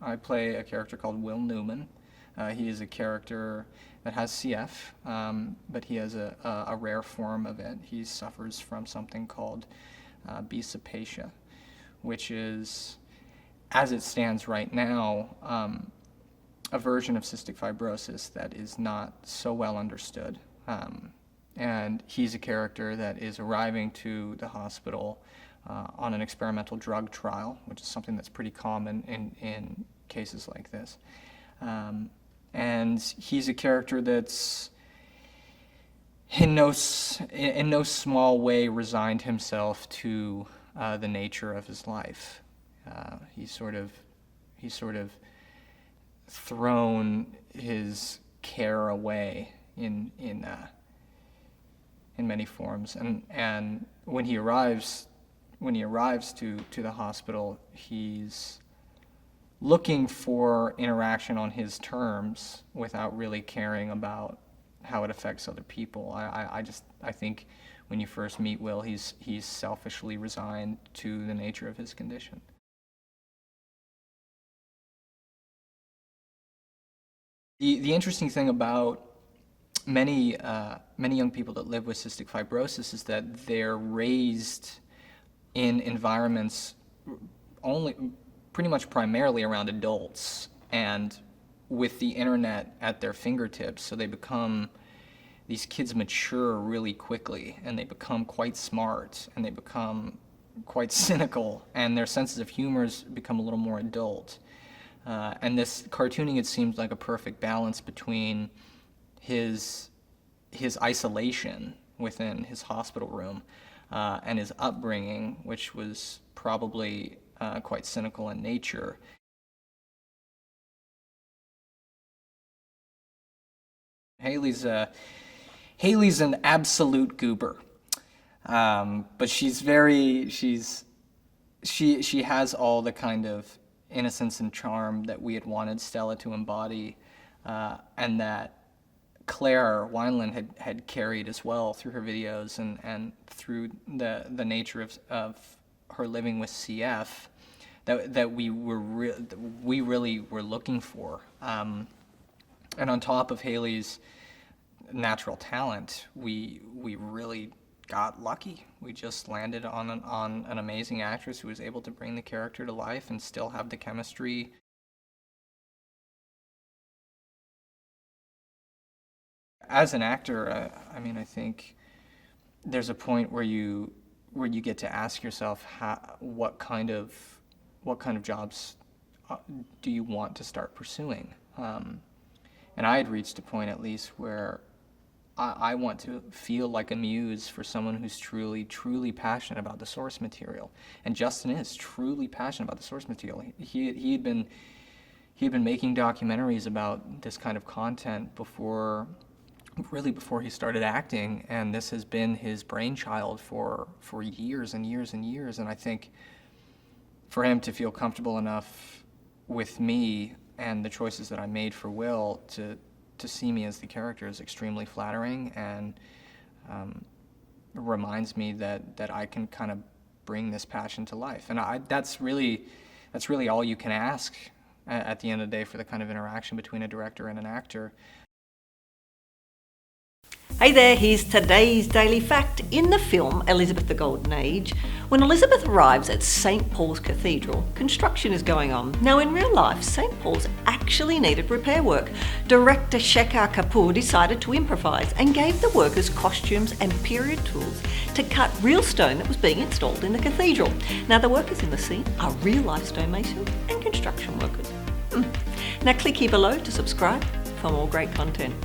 I play a character called Will Newman. He is a character that has CF, but he has a rare form of it. He suffers from something called bisapatia, which is, as it stands right now, a version of cystic fibrosis that is not so well understood. And he's a character that is arriving to the hospital on an experimental drug trial, which is something that's pretty common in cases like this. And he's a character that's in no small way resigned himself to the nature of his life. He's sort of thrown his care away in many forms, and when he arrives to the hospital, he's looking for interaction on his terms without really caring about how it affects other people. I think when you first meet Will, he's selfishly resigned to the nature of his condition. The interesting thing about many young people that live with cystic fibrosis is that they're raised in environments pretty much primarily around adults and with the internet at their fingertips, so these kids mature really quickly, and they become quite smart, and they become quite cynical, and their senses of humor become a little more adult. And this cartooning, it seems like a perfect balance between his isolation within his hospital room and his upbringing, which was probably quite cynical in nature. Haley's an absolute goober, but she has all the kind of innocence and charm that we had wanted Stella to embody, and that Claire Wineland had carried as well through her videos and through the nature of her living with CF that we really were looking for. And on top of Haley's natural talent, we really got lucky. We just landed on an amazing actress who was able to bring the character to life and still have the chemistry. As an actor, I think there's a point where you get to ask yourself what kind of jobs do you want to start pursuing. And I had reached a point, at least, where I want to feel like a muse for someone who's truly, truly passionate about the source material. And Justin is truly passionate about the source material. He had been making documentaries about this kind of content before he started acting, and this has been his brainchild for years and years and years. And I think for him to feel comfortable enough with me and the choices that I made for Will to see me as the character is extremely flattering, and reminds me that I can kind of bring this passion to life. And that's really all you can ask at the end of the day for the kind of interaction between a director and an actor. Hey there, here's today's daily fact. In the film Elizabeth the Golden Age, when Elizabeth arrives at St. Paul's Cathedral, construction is going on. Now in real life, St. Paul's actually needed repair work. Director Shekhar Kapoor decided to improvise and gave the workers costumes and period tools to cut real stone that was being installed in the cathedral. Now the workers in the scene are real life stonemasons and construction workers. Now click here below to subscribe for more great content.